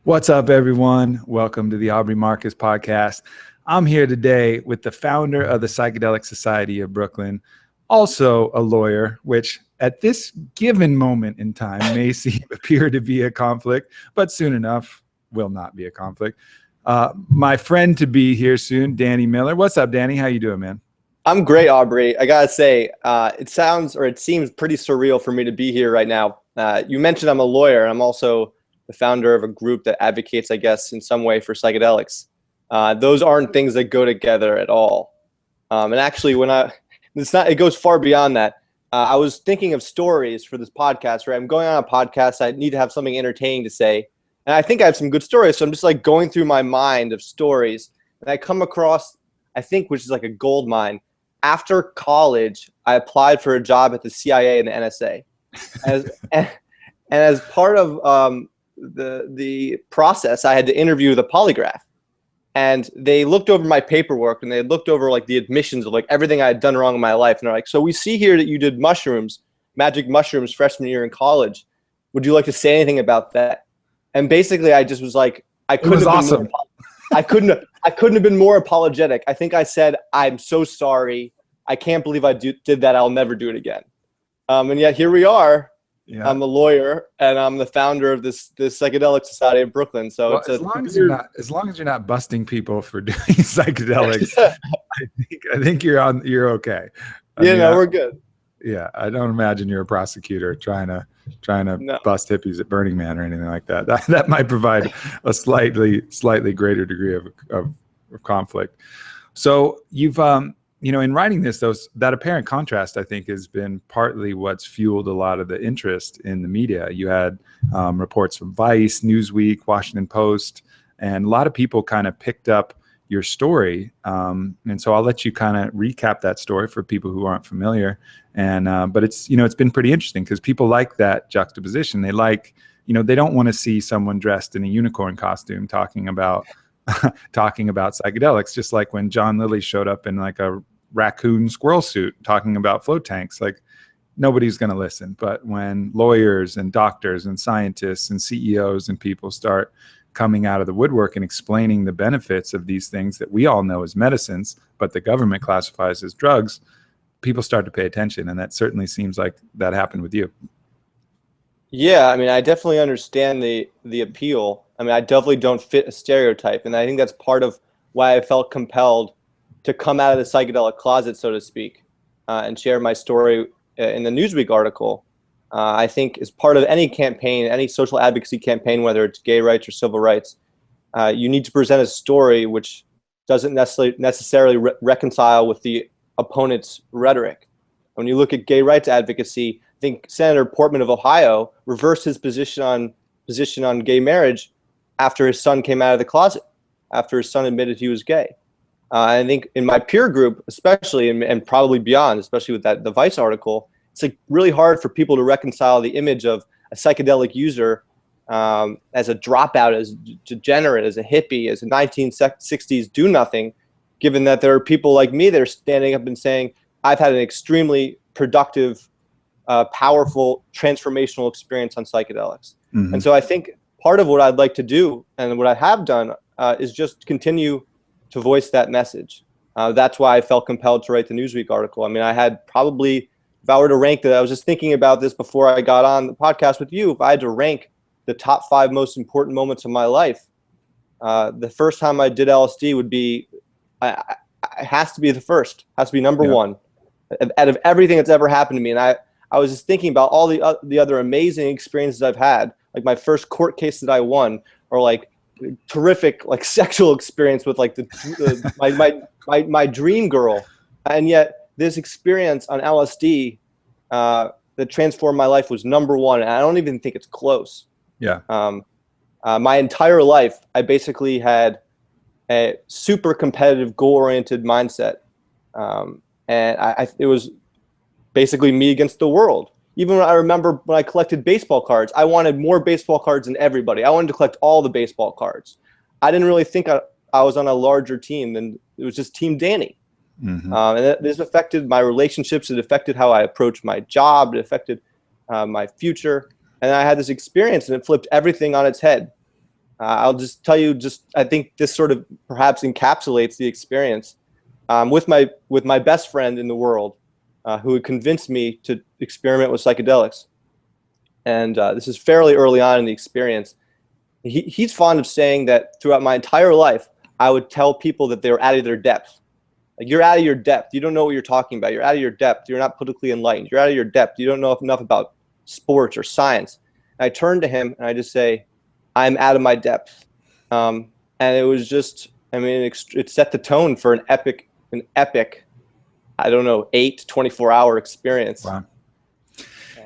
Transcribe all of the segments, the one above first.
What's up, everyone? Welcome to the Aubrey Marcus podcast. I'm here today with the founder of the Psychedelics Society of Brooklyn, also a lawyer, which at this given moment in time may appear to be a conflict, but soon enough will not be a conflict. My friend to be here soon, Danny Miller. What's up, Danny? How you doing, man? I'm great, Aubrey. I gotta say, it seems pretty surreal for me to be here right now. You mentioned I'm a lawyer, and I'm also the founder of a group that advocates, I guess, in some way for psychedelics. Those aren't things that go together at all. And actually, it goes far beyond that. I was thinking of stories for this podcast, right? I'm going on a podcast. I need to have something entertaining to say. And I think I have some good stories. So I'm just like going through my mind of stories. And I come across, I think, which is like a gold mine. After college, I applied for a job at the CIA and the NSA. And as part of the process, I had to interview the polygraph, and they looked over my paperwork and they looked over like the admissions of like everything I had done wrong in my life. And they're like, so we see here that you did magic mushrooms freshman year in college. Would you like to say anything about that? And basically I just was like, I couldn't have been more apologetic. I think I said, I'm so sorry. I can't believe I did that. I'll never do it again. And yet here we are. Yeah. I'm a lawyer, and I'm the founder of this Psychedelics Society of Brooklyn. So well, as long as you're not busting people for doing psychedelics, I think you're okay. We're good. Yeah, I don't imagine you're a prosecutor trying to bust hippies at Burning Man or anything like that. That might provide a slightly greater degree of conflict. So you've in writing this, that apparent contrast, I think, has been partly what's fueled a lot of the interest in the media. You had reports from Vice, Newsweek, Washington Post, and a lot of people kind of picked up your story. And so I'll let you kind of recap that story for people who aren't familiar. And but it's been pretty interesting because people like that juxtaposition. They they don't want to see someone dressed in a unicorn costume talking about psychedelics, just like when John Lilly showed up in like a raccoon squirrel suit talking about float tanks. Like, nobody's going to listen. But when lawyers and doctors and scientists and CEOs and people start coming out of the woodwork and explaining the benefits of these things that we all know as medicines, but the government classifies as drugs, people start to pay attention. And that certainly seems like that happened with you. Yeah, I mean, I definitely understand the appeal. I mean, I definitely don't fit a stereotype. And I think that's part of why I felt compelled to come out of the psychedelic closet, so to speak, and share my story in the Newsweek article. I think as part of any campaign, any social advocacy campaign, whether it's gay rights or civil rights, you need to present a story which doesn't necessarily reconcile with the opponent's rhetoric. When you look at gay rights advocacy, I think Senator Portman of Ohio reversed his position on gay marriage after his son came out of the closet, after his son admitted he was gay. I think in my peer group, especially, and probably beyond, especially with the Vice article, it's like really hard for people to reconcile the image of a psychedelic user as a dropout, as a degenerate, as a hippie, as a 1960s do-nothing, given that there are people like me that are standing up and saying, I've had an extremely productive, powerful, transformational experience on psychedelics. Mm-hmm. And so I think part of what I'd like to do, and what I have done, is just continue to voice that message. That's why I felt compelled to write the Newsweek article. I mean, I had probably, if I were to rank that, I was just thinking about this before I got on the podcast with you, if I had to rank the top 5 most important moments of my life, the first time I did LSD would be, it has to be the first, has to be number one out of everything that's ever happened to me. And I was just thinking about all the other amazing experiences I've had, like my first court case that I won, or like terrific like sexual experience with like my dream girl. And yet this experience on LSD that transformed my life was number one, and I don't even think it's close. My entire life I basically had a super competitive, goal-oriented mindset, and it was basically me against the world. Even when I remember when I collected baseball cards, I wanted more baseball cards than everybody. I wanted to collect all the baseball cards. I didn't really think I was on a larger team than it was just Team Danny. Mm-hmm. And this affected my relationships. It affected how I approached my job. It affected my future. And I had this experience, and it flipped everything on its head. I'll just tell you, I think this sort of perhaps encapsulates the experience with my best friend in the world, who had convinced me to experiment with psychedelics. And this is fairly early on in the experience. He's fond of saying that throughout my entire life, I would tell people that they were out of their depth. Like, you're out of your depth. You don't know what you're talking about. You're out of your depth. You're not politically enlightened. You're out of your depth. You don't know enough about sports or science. And I turn to him and I just say, I'm out of my depth. And it was just, I mean, it set the tone for an epic, I don't know, 8 to 24-hour experience. Wow.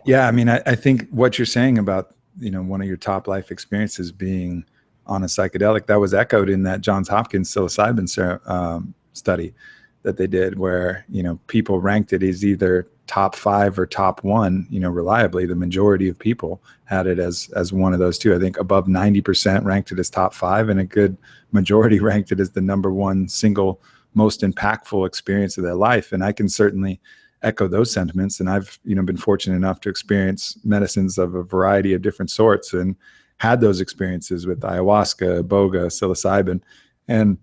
Yeah, I mean, I think what you're saying about, one of your top life experiences being on a psychedelic, that was echoed in that Johns Hopkins psilocybin study that they did, where, people ranked it as either top 5 or top 1, reliably. The majority of people had it as one of those two. I think above 90% ranked it as top 5, and a good majority ranked it as the number 1 single most impactful experience of their life. And I can certainly echo those sentiments. And I've, been fortunate enough to experience medicines of a variety of different sorts and had those experiences with ayahuasca, iboga, psilocybin, and,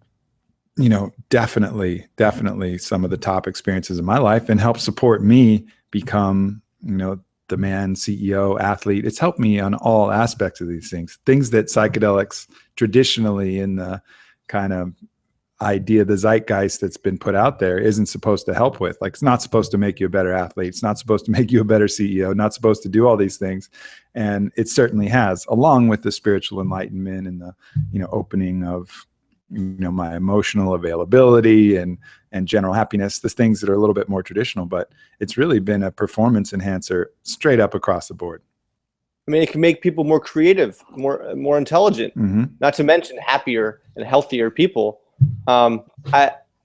definitely some of the top experiences of my life, and helped support me become, the man, CEO, athlete. It's helped me on all aspects of these things that psychedelics traditionally in the kind of idea, the zeitgeist that's been put out there, isn't supposed to help with. Like, it's not supposed to make you a better athlete. It's not supposed to make you a better CEO, not supposed to do all these things. And it certainly has, along with the spiritual enlightenment and the, opening of, my emotional availability and general happiness, the things that are a little bit more traditional, but it's really been a performance enhancer straight up across the board. I mean, it can make people more creative, more intelligent, not to mention happier and healthier people. I've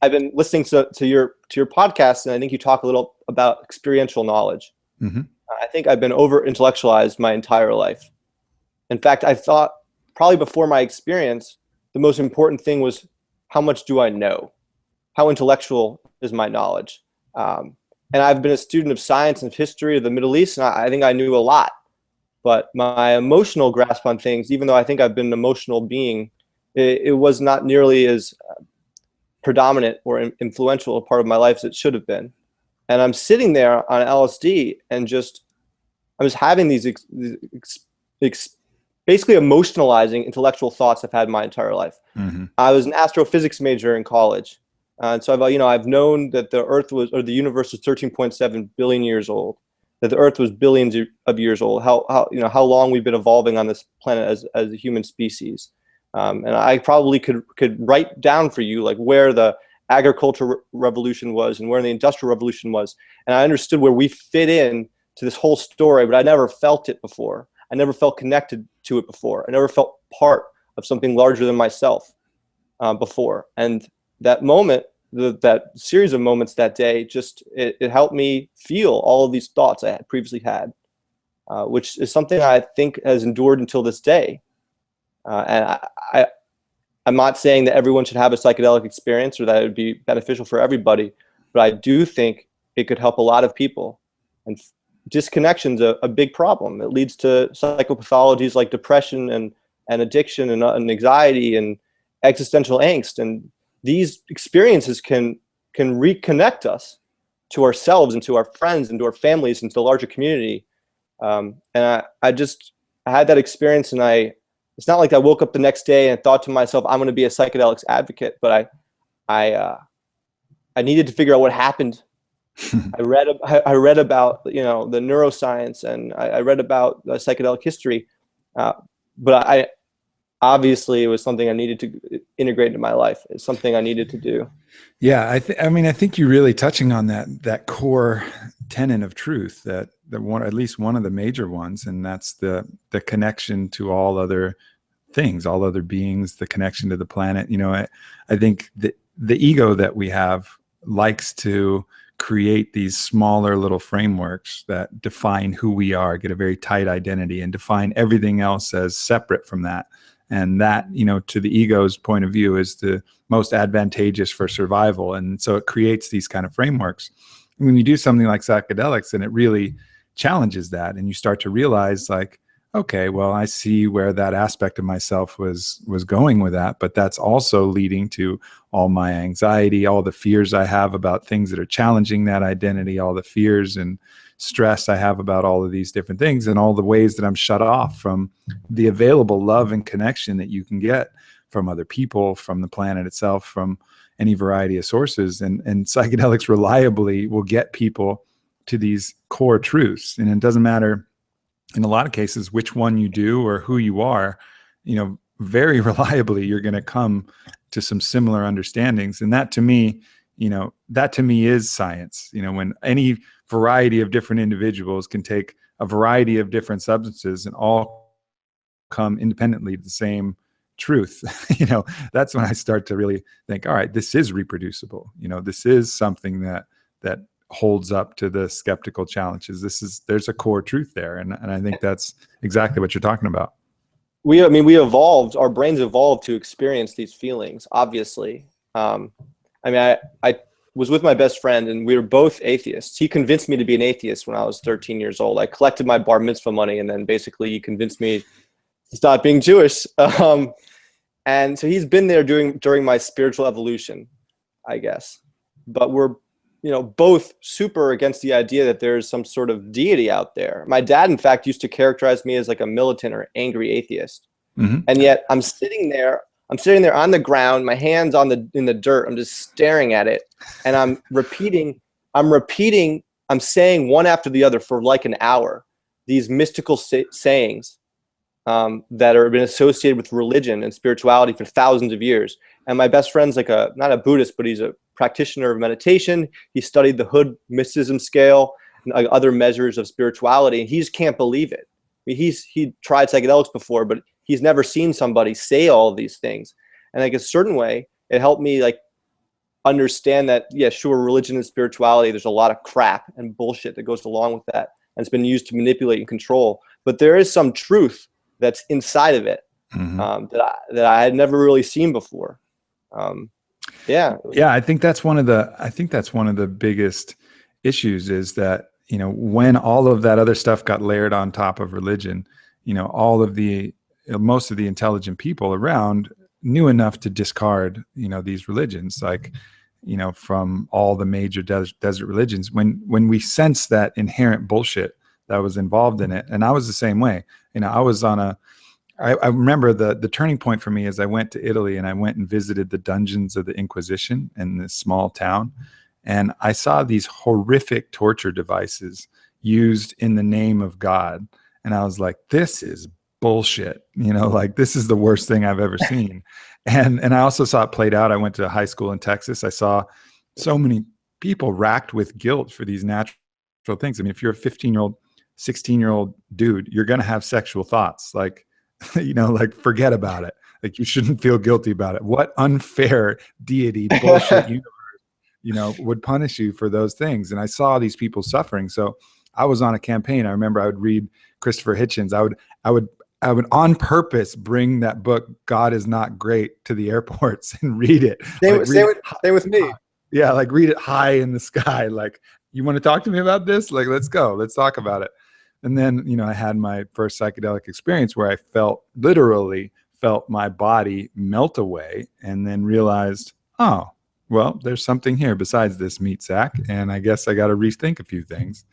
been listening to your podcast, and I think you talk a little about experiential knowledge. I think I've been over intellectualized my entire life. In fact, I thought probably before my experience, the most important thing was, how much do I know? How intellectual is my knowledge? And I've been a student of science and history of the Middle East, and I think I knew a lot. But my emotional grasp on things, even though I think I've been an emotional being, it was not nearly as predominant or influential a part of my life as it should have been. And I'm sitting there on LSD and I was having these basically emotionalizing intellectual thoughts I've had my entire life. I was an astrophysics major in college. And so I've known that the Earth the universe was 13.7 billion years old, that the Earth was billions of years old, how long we've been evolving on this planet as a human species. And I probably could write down for you like where the agricultural revolution was and where the industrial revolution was. And I understood where we fit in to this whole story, but I never felt it before. I never felt connected to it before. I never felt part of something larger than myself before. And that moment, that series of moments that day, it helped me feel all of these thoughts I had previously had, which is something I think has endured until this day. And I'm not saying that everyone should have a psychedelic experience or that it would be beneficial for everybody, but I do think it could help a lot of people. And disconnection's a big problem. It leads to psychopathologies like depression and addiction and anxiety and existential angst. And these experiences can reconnect us to ourselves and to our friends and to our families and to the larger community. And I had that experience, and it's not like I woke up the next day and thought to myself, I'm going to be a psychedelics advocate, but I needed to figure out what happened. I read about the neuroscience, and I read about the psychedelic history, but obviously it was something I needed to integrate into my life. It's something I needed to do. Yeah, I think you're really touching on that core tenet of truth, that one, at least one of the major ones, and that's the connection to all other things, all other beings, the connection to the planet. I think the ego that we have likes to create these smaller little frameworks that define who we are, get a very tight identity, and define everything else as separate from that. And that, to the ego's point of view, is the most advantageous for survival. And so it creates these kind of frameworks. When you do something like psychedelics, and it really challenges that, and you start to realize, like, okay, well, I see where that aspect of myself was going with that, but that's also leading to all my anxiety, all the fears I have about things that are challenging that identity, all the fears and stress I have about all of these different things, and all the ways that I'm shut off from the available love and connection that you can get from other people, from the planet itself, from any variety of sources. And psychedelics reliably will get people to these core truths. And it doesn't matter in a lot of cases which one you do or who you are, very reliably you're going to come to some similar understandings. And that to me is science. When any variety of different individuals can take a variety of different substances and all come independently to the same truth, that's when I start to really think, all right, this is reproducible. This is something that holds up to the skeptical challenges. There's a core truth there. And I think that's exactly what you're talking about. We evolved, our brains evolved to experience these feelings, obviously. I was with my best friend and we were both atheists. He convinced me to be an atheist when I was 13 years old. I collected my bar mitzvah money and then basically he convinced me to stop being Jewish. And so he's been there during my spiritual evolution, I guess. But we're both super against the idea that there's some sort of deity out there. My dad, in fact, used to characterize me as like a militant or angry atheist. Mm-hmm. And yet I'm sitting there on the ground, my hands in the dirt. I'm just staring at it. And I'm saying one after the other for like an hour, these mystical sayings that have been associated with religion and spirituality for thousands of years. And my best friend's like not a Buddhist, but he's a practitioner of meditation. He studied the Hood mysticism scale and other measures of spirituality, and he just can't believe it. I mean, he tried psychedelics before, but he's never seen somebody say all of these things. And like a certain way, it helped me like understand that, yeah, sure, religion and spirituality, there's a lot of crap and bullshit that goes along with that, and it's been used to manipulate and control. But there is some truth that's inside of it, mm-hmm. that I had never really seen before. Yeah. I think that's one of the biggest issues is that, when all of that other stuff got layered on top of religion, most of the intelligent people around knew enough to discard, these religions, like, from all the major desert religions, when we sense that inherent bullshit that was involved in it. And I was the same way. I remember the turning point for me is I went to Italy and I went and visited the dungeons of the Inquisition in this small town. And I saw these horrific torture devices used in the name of God. And I was like, this is bullshit. Like this is the worst thing I've ever seen. And I also saw it played out. I went to high school in Texas. I saw so many people racked with guilt for these natural things. I mean, if you're a 15-year-old, 16-year-old dude, you're going to have sexual thoughts. Like, like forget about it. Like you shouldn't feel guilty about it. What unfair deity bullshit universe, would punish you for those things. And I saw these people suffering. So I was on a campaign. I remember I would read Christopher Hitchens. I would on purpose bring that book, God Is Not Great, to the airports and read it. Same with me. Yeah. Like read it high in the sky. Like, you want to talk to me about this? Like, let's go, let's talk about it. And then, I had my first psychedelic experience where I literally felt my body melt away and then realized, oh, well, there's something here besides this meat sack. And I guess I got to rethink a few things.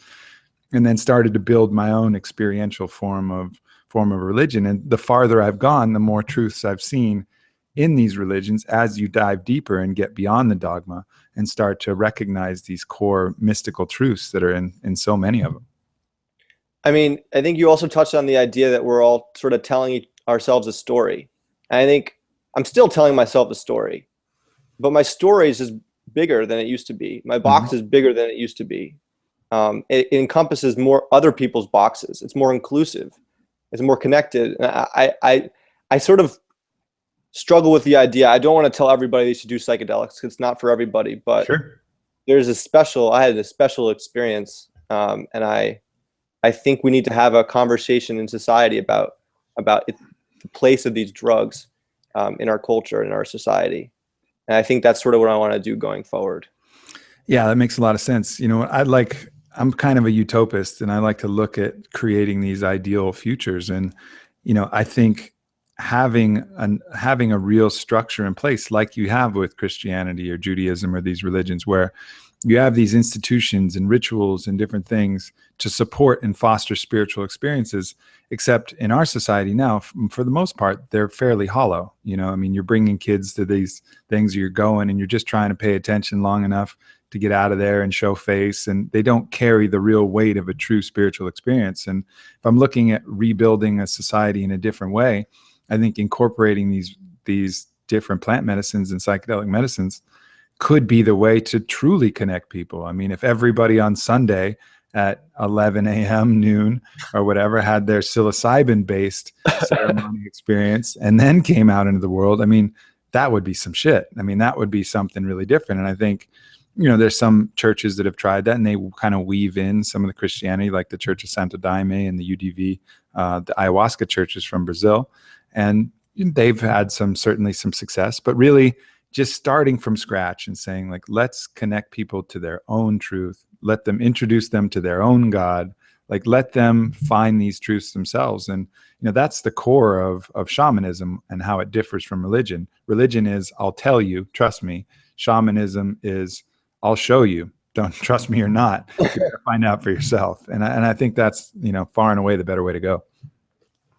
And then started to build my own experiential form of religion. And the farther I've gone, the more truths I've seen in these religions as you dive deeper and get beyond the dogma and start to recognize these core mystical truths that are in so many of them. I mean, I think you also touched on the idea that we're all sort of telling ourselves a story. And I think I'm still telling myself a story, but my story is just bigger than it used to be. My box is bigger than it used to be. It encompasses more other people's boxes. It's more inclusive. It's more connected. And I sort of struggle with the idea. I don't want to tell everybody they should do psychedelics because it's not for everybody, but sure. I had a special experience. And I think we need to have a conversation in society about the place of these drugs in our culture, in our society. And I think that's sort of what I want to do going forward. Yeah, that makes a lot of sense. I'm kind of a utopist, and I like to look at creating these ideal futures. And, I think having a real structure in place, like you have with Christianity or Judaism or these religions, where you have these institutions and rituals and different things to support and foster spiritual experiences. Except in our society now, for the most part, they're fairly hollow. You're bringing kids to these things, you're going and you're just trying to pay attention long enough to get out of there and show face, and they don't carry the real weight of a true spiritual experience. And if I'm looking at rebuilding a society in a different way, I think incorporating these different plant medicines and psychedelic medicines could be the way to truly connect people. I mean, if everybody on Sunday at 11 a.m., noon, or whatever, had their psilocybin-based ceremony experience and then came out into the world, I mean, that would be some shit. I mean, that would be something really different. And I think, there's some churches that have tried that, and they kind of weave in some of the Christianity, like the Church of Santo Daime and the UDV, the ayahuasca churches from Brazil. And they've had certainly some success, but really just starting from scratch and saying, like, let's connect people to their own truth. Let them introduce them to their own God. Like, let them find these truths themselves. And, that's the core of shamanism and how it differs from religion. Religion is, I'll tell you, trust me. Shamanism is, I'll show you. Don't trust me or not. You gotta find out for yourself. And I think that's, far and away the better way to go.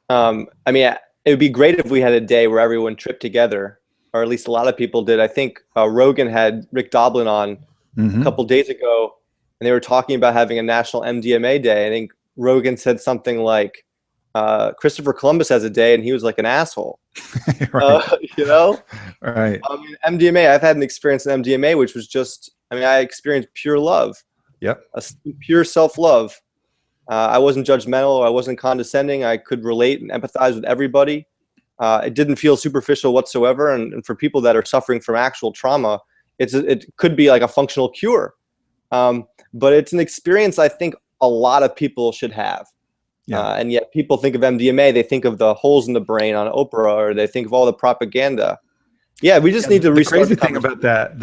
I mean, it would be great if we had a day where everyone tripped together, or at least a lot of people did. I think Rogan had Rick Doblin on a couple days ago, and they were talking about having a national MDMA day. I think Rogan said something like, Christopher Columbus has a day, and he was like an asshole. Right. Right. I mean, MDMA, I've had an experience in MDMA, which was just, I experienced pure love. Yep. Pure self-love. I wasn't judgmental. I wasn't condescending. I could relate and empathize with everybody. It didn't feel superficial whatsoever. And for people that are suffering from actual trauma, it could be like a functional cure. But it's an experience I think a lot of people should have. Yeah. And yet people think of MDMA, they think of the holes in the brain on Oprah, or they think of all the propaganda. Yeah, we just need to restart. The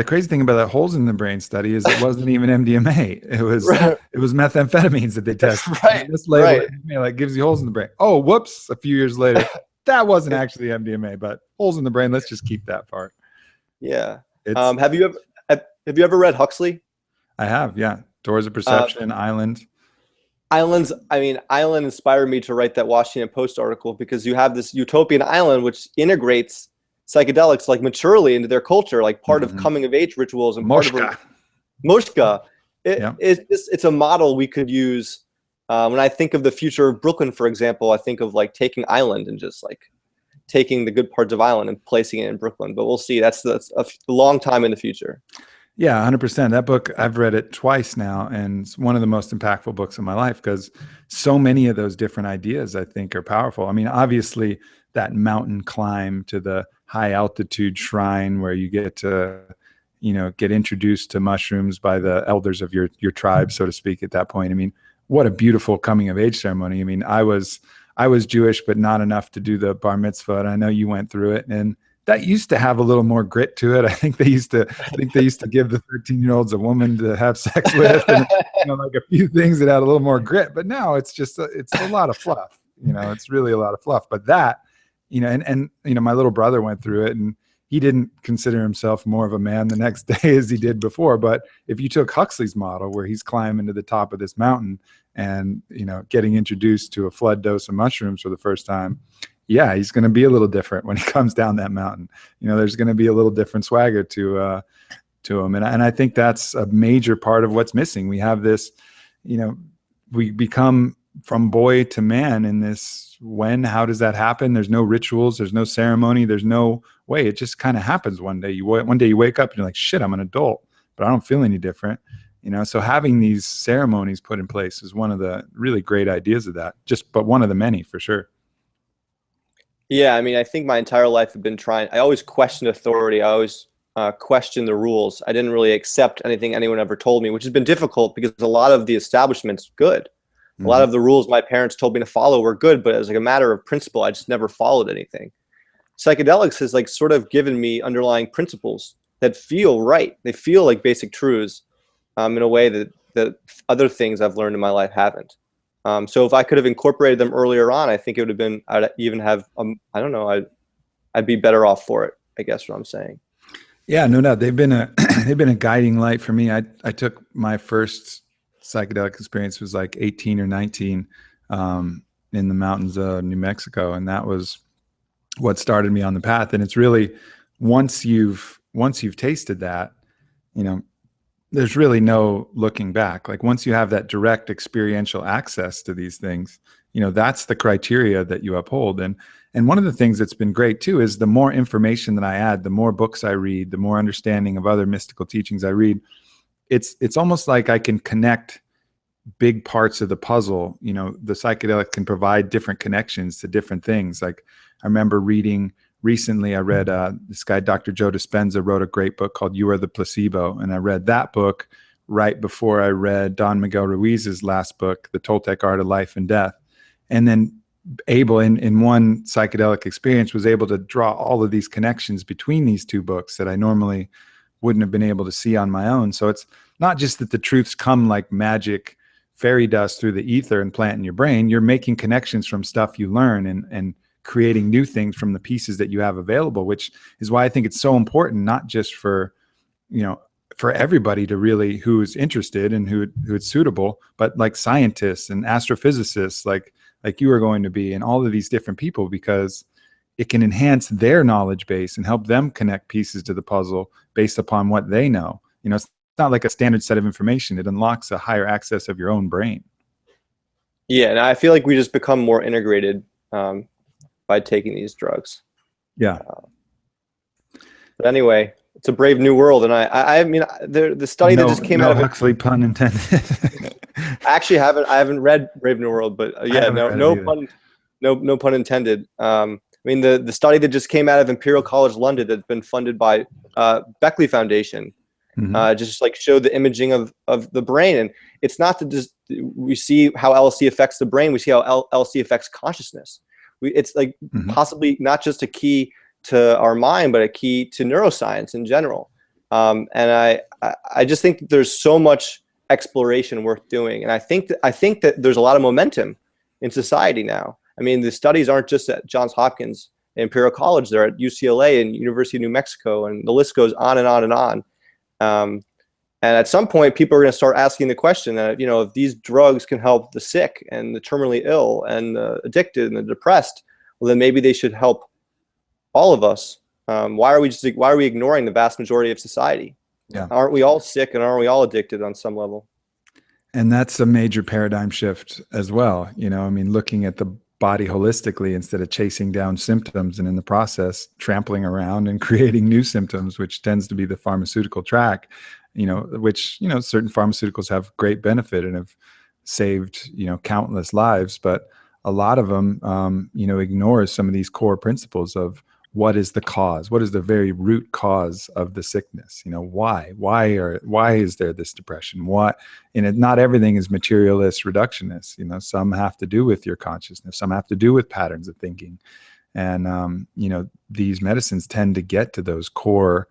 crazy thing about that holes in the brain study is it wasn't even MDMA. It was it was methamphetamines that they tested. Right. This label like gives you holes in the brain. Oh, whoops! A few years later, that wasn't actually MDMA, but holes in the brain. Let's just keep that part. Yeah. Have you ever read Huxley? I have. Yeah. Doors of Perception, Island. Islands. I mean, Island inspired me to write that Washington Post article, because you have this utopian island which integrates psychedelics like maturely into their culture, like part of coming of age rituals and Moshka. Moshka. It's a model we could use. When I think of the future of Brooklyn, for example, I think of like taking Island and just like taking the good parts of Island and placing it in Brooklyn. But we'll see. That's a long time in the future. Yeah, 100%. That book, I've read it twice now, and it's one of the most impactful books of my life, because so many of those different ideas I think are powerful. I mean, obviously that mountain climb to the high altitude shrine where you get to, get introduced to mushrooms by the elders of your tribe, so to speak, at that point. I mean, what a beautiful coming of age ceremony. I mean, I was Jewish, but not enough to do the bar mitzvah. And I know you went through it, and that used to have a little more grit to it. I think they used to give the 13-year-olds a woman to have sex with, and like a few things that had a little more grit. But now it's just it's a lot of fluff. It's really a lot of fluff. But that, and my little brother went through it, and he didn't consider himself more of a man the next day as he did before. But if you took Huxley's model, where he's climbing to the top of this mountain and getting introduced to a flood dose of mushrooms for the first time, yeah, he's going to be a little different when he comes down that mountain. There's going to be a little different swagger to him. And I think that's a major part of what's missing. We have this, we become from boy to man in this. How does that happen? There's no rituals. There's no ceremony. There's no way. It just kind of happens one day. One day you wake up and you're like, shit, I'm an adult, but I don't feel any different. So having these ceremonies put in place is one of the really great ideas of that, but one of the many for sure. Yeah, I mean, I think my entire life I've been I always questioned authority. I always questioned the rules. I didn't really accept anything anyone ever told me, which has been difficult because a lot of the establishment's good. A lot of the rules my parents told me to follow were good, but as like a matter of principle, I just never followed anything. Psychedelics has like sort of given me underlying principles that feel right. They feel like basic truths in a way that that other things I've learned in my life haven't. So if I could have incorporated them earlier on, I think it would have been, I'd even have, I don't know, I'd be better off for it, I guess what I'm saying. Yeah, no doubt. They've been a they've been a guiding light for me. I took my first psychedelic experience was like 18 or 19 in the mountains of New Mexico, and that was what started me on the path. And it's really once you've tasted that, you know, there's really no looking back. Like once you have that direct experiential access to these things, you know, that's the criteria that you uphold. And one of the things that's been great too is the more information that I add, the more books I read, the more understanding of other mystical teachings I read, it's almost like I can connect big parts of the puzzle. You know, the psychedelic can provide different connections to different things. Like I remember reading recently, I read this guy, Dr. Joe Dispenza, wrote a great book called You Are the Placebo. And I read that book right before I read Don Miguel Ruiz's last book, The Toltec Art of Life and Death. And then able in one psychedelic experience was able to draw all of these connections between these two books that I normally wouldn't have been able to see on my own. So it's not just that the truths come like magic fairy dust through the ether and plant in your brain. You're making connections from stuff you learn and creating new things from the pieces that you have available, which is why I think it's so important, not just for, you know, for everybody to really, who's interested and who it's suitable, but like scientists and astrophysicists, like you are going to be, and all of these different people, because it can enhance their knowledge base and help them connect pieces to the puzzle based upon what they know. You know, it's not like a standard set of information. It unlocks a higher access of your own brain. Yeah, and I feel like we just become more integrated by taking these drugs. Yeah. But anyway, it's a brave new world, and I mean the study that just came out of Huxley pun intended. I haven't read Brave New World, but yeah, no pun intended. I mean the study that just came out of Imperial College London that's been funded by Beckley Foundation just like showed the imaging of the brain, and it's not that just we see how LSD affects the brain, we see how LSD affects consciousness. It's like possibly not just a key to our mind, but a key to neuroscience in general. And I just think that there's so much exploration worth doing, and I think that there's a lot of momentum in society now. I mean, the studies aren't just at Johns Hopkins, Imperial College; they're at UCLA and University of New Mexico, and the list goes on and on and on. And at some point, people are going to start asking the question that, you know, if these drugs can help the sick and the terminally ill and the addicted and the depressed, well, then maybe they should help all of us. Why are we ignoring the vast majority of society? Yeah. Aren't we all sick, and aren't we all addicted on some level? And that's a major paradigm shift as well. You know, I mean, looking at the body holistically instead of chasing down symptoms and in the process trampling around and creating new symptoms, which tends to be the pharmaceutical track, you know, which, you know, certain pharmaceuticals have great benefit and have saved, you know, countless lives, but a lot of them, you know, ignores some of these core principles of what is the cause, what is the very root cause of the sickness, you know, why is there this depression, and not everything is materialist reductionist, you know, some have to do with your consciousness, some have to do with patterns of thinking, and you know, these medicines tend to get to those core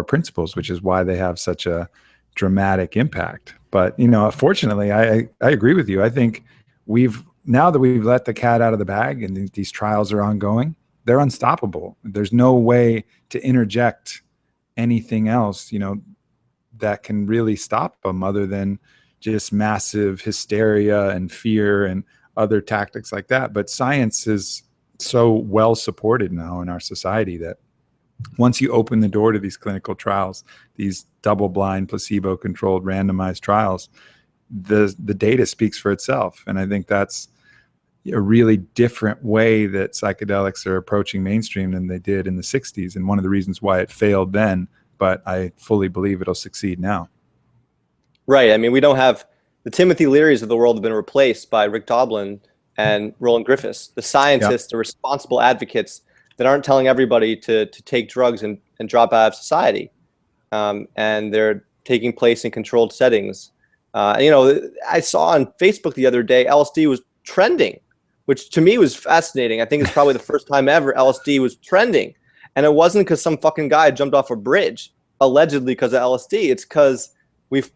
principles, which is why they have such a dramatic impact. But, you know, fortunately, I agree with you. I think now that we've let the cat out of the bag and these trials are ongoing, they're unstoppable. There's no way to interject anything else, you know, that can really stop them other than just massive hysteria and fear and other tactics like that. But science is so well supported now in our society that once you open the door to these clinical trials, these double-blind, placebo-controlled, randomized trials, the data speaks for itself. And I think that's a really different way that psychedelics are approaching mainstream than they did in the 60s. And one of the reasons why it failed then, but I fully believe it'll succeed now. Right. I mean, we don't have the Timothy Learys of the world have been replaced by Rick Doblin and Roland Griffiths, the scientists, the responsible advocates that aren't telling everybody to take drugs and drop out of society. And they're taking place in controlled settings. You know, I saw on Facebook the other day, LSD was trending, which to me was fascinating. I think it's probably the first time ever LSD was trending. And it wasn't because some fucking guy jumped off a bridge, allegedly because of LSD. It's because we've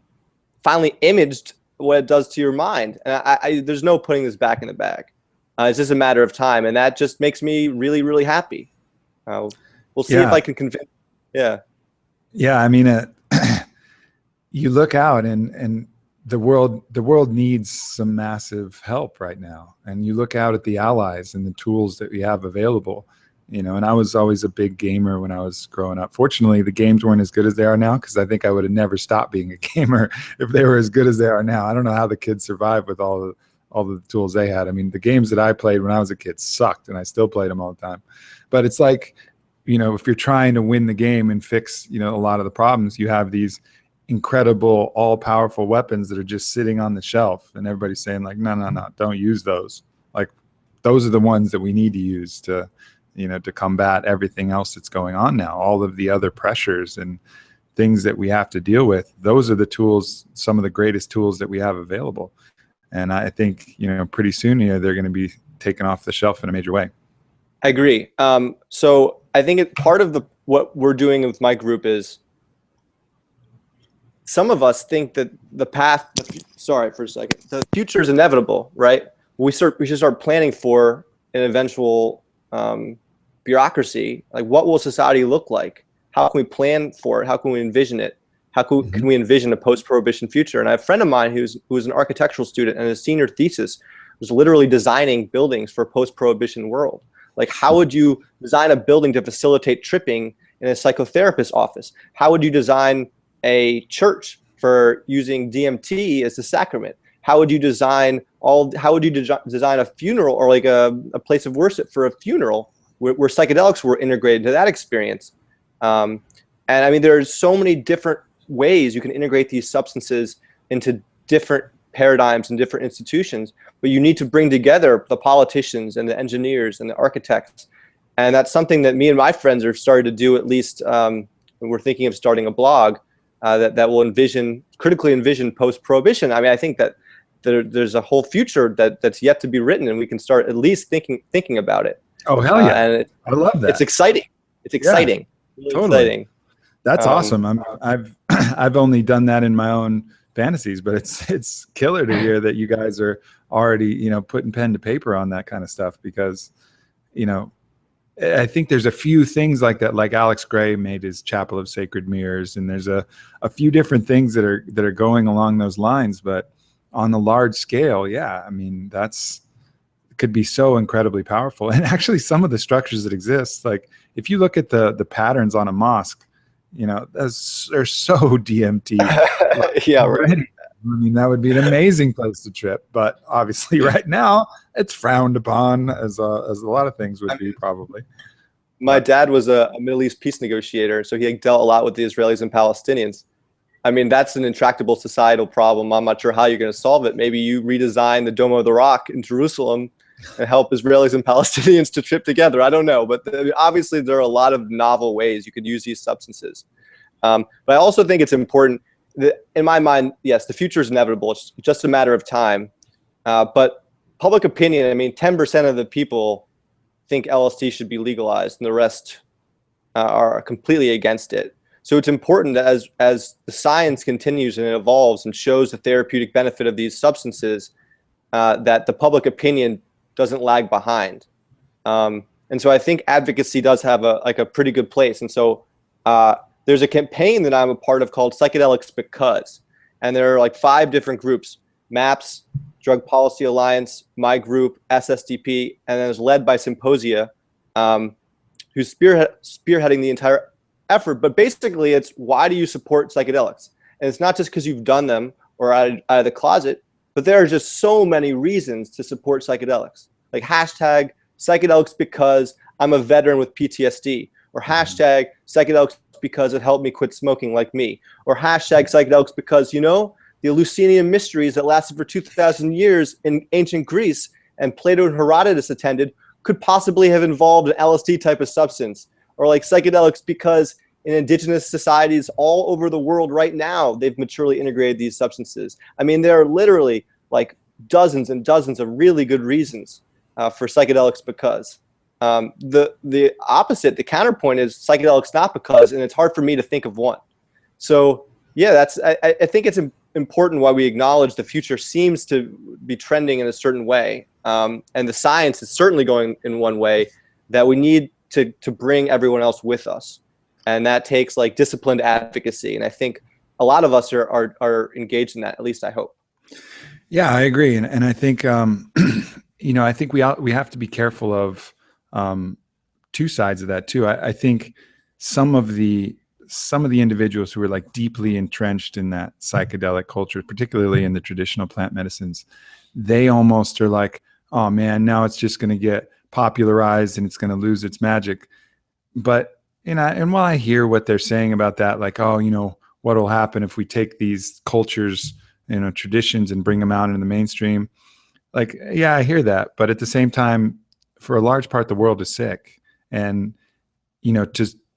finally imaged what it does to your mind. And there's no putting this back in the bag. It's just a matter of time, and that just makes me really, really happy. We'll see if I can convince. Yeah. Yeah, I mean, you look out, and the world needs some massive help right now. And you look out at the allies and the tools that we have available. You know, and I was always a big gamer when I was growing up. Fortunately, the games weren't as good as they are now, because I think I would have never stopped being a gamer if they were as good as they are now. I don't know how the kids survived with all the tools they had. I mean, the games that I played when I was a kid sucked, and I still played them all the time. But it's like, you know, if you're trying to win the game and fix, you know, a lot of the problems, you have these incredible, all-powerful weapons that are just sitting on the shelf, and everybody's saying like, no, don't use those. Like, those are the ones that we need to use to, you know, to combat everything else that's going on now, all of the other pressures and things that we have to deal with. Those are the tools, some of the greatest tools that we have available. And I think, you know, pretty soon, you know, they're going to be taken off the shelf in a major way. I agree. So I think part of what we're doing with my group is, some of us think that sorry for a second, the future is inevitable, right? We should start planning for an eventual bureaucracy. Like, what will society look like? How can we plan for it? How can we envision it? How can we envision a post-prohibition future? And I have a friend of mine who was an architectural student, and his senior thesis was literally designing buildings for a post-prohibition world. Like, how would you design a building to facilitate tripping in a psychotherapist's office? How would you design a church for using DMT as the sacrament? How would you design design a funeral, or like a place of worship for a funeral where psychedelics were integrated into that experience? And I mean, there's so many different ways you can integrate these substances into different paradigms and different institutions, but you need to bring together the politicians and the engineers and the architects. And that's something that me and my friends are starting to do, at least we're thinking of starting a blog that will critically envision post-prohibition. I mean, I think that there's a whole future that's yet to be written, and we can start at least thinking about it. Oh, hell yeah. And I love that. It's exciting. It's exciting. Yeah, really totally. Exciting. That's awesome. I've only done that in my own fantasies, but it's killer to hear that you guys are already, you know, putting pen to paper on that kind of stuff, because, you know, I think there's a few things like that, like Alex Gray made his Chapel of Sacred Mirrors, and there's a few different things that are going along those lines. But on the large scale, yeah, I mean, could be so incredibly powerful. And actually, some of the structures that exist, like if you look at the patterns on a mosque, you know, they're so DMT. Yeah, right. I mean, that would be an amazing place to trip, but obviously right now it's frowned upon, as a lot of things would be probably. My dad was a Middle East peace negotiator, so he dealt a lot with the Israelis and Palestinians. I mean, that's an intractable societal problem. I'm not sure how you're going to solve it. Maybe you redesign the Dome of the Rock in Jerusalem and help Israelis and Palestinians to trip together. I don't know, but obviously there are a lot of novel ways you could use these substances. But I also think it's important that, in my mind, yes, the future is inevitable. It's just a matter of time. But public opinion, I mean, 10% of the people think LSD should be legalized, and the rest are completely against it. So it's important that as the science continues and it evolves and shows the therapeutic benefit of these substances, that the public opinion doesn't lag behind. And so I think advocacy does have a pretty good place. And so there's a campaign that I'm a part of called Psychedelics Because, and there are like 5 different groups: MAPS, Drug Policy Alliance, my group, SSDP, and then it's led by Symposia, who's spearheading the entire effort. But basically, it's, why do you support psychedelics? And it's not just because you've done them or out of the closet, but there are just so many reasons to support psychedelics. Like hashtag psychedelics because I'm a veteran with PTSD, or hashtag psychedelics because it helped me quit smoking like me, or hashtag psychedelics because, you know, the Eleusinian mysteries that lasted for 2,000 years in ancient Greece and Plato and Herodotus attended could possibly have involved an LSD type of substance. Or like psychedelics because in indigenous societies all over the world right now, they've maturely integrated these substances. I mean, there are literally like dozens and dozens of really good reasons for psychedelics because. The opposite, the counterpoint is psychedelics not because, and it's hard for me to think of one. So yeah, I think it's important why we acknowledge the future seems to be trending in a certain way. And the science is certainly going in one way, that we need to bring everyone else with us. And that takes like disciplined advocacy. And I think a lot of us are engaged in that, at least I hope. Yeah, I agree. And I think, I think we have to be careful of two sides of that too. I think some of the individuals who are like deeply entrenched in that psychedelic culture, particularly in the traditional plant medicines, they almost are like, oh man, now it's just going to get popularized and it's going to lose its magic. But, and while I hear what they're saying about that, like, oh, what will happen if we take these cultures, traditions and bring them out into the mainstream? Like, yeah, I hear that. But at the same time, for a large part, the world is sick. And,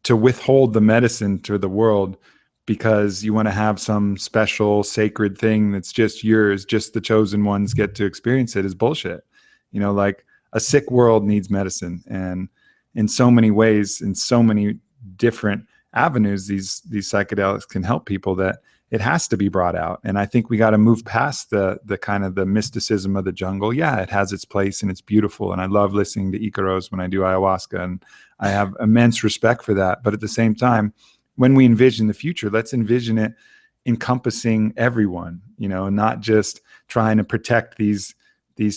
to withhold the medicine to the world because you want to have some special sacred thing that's just yours, just the chosen ones get to experience it, is bullshit. Like, a sick world needs medicine. And in so many ways, in so many different avenues, these psychedelics can help people, that it has to be brought out. And I think we got to move past the kind of the mysticism of the jungle. Yeah, it has its place and it's beautiful. And I love listening to Icaros when I do ayahuasca, and I have immense respect for that. But at the same time, when we envision the future, let's envision it encompassing everyone, not just trying to protect these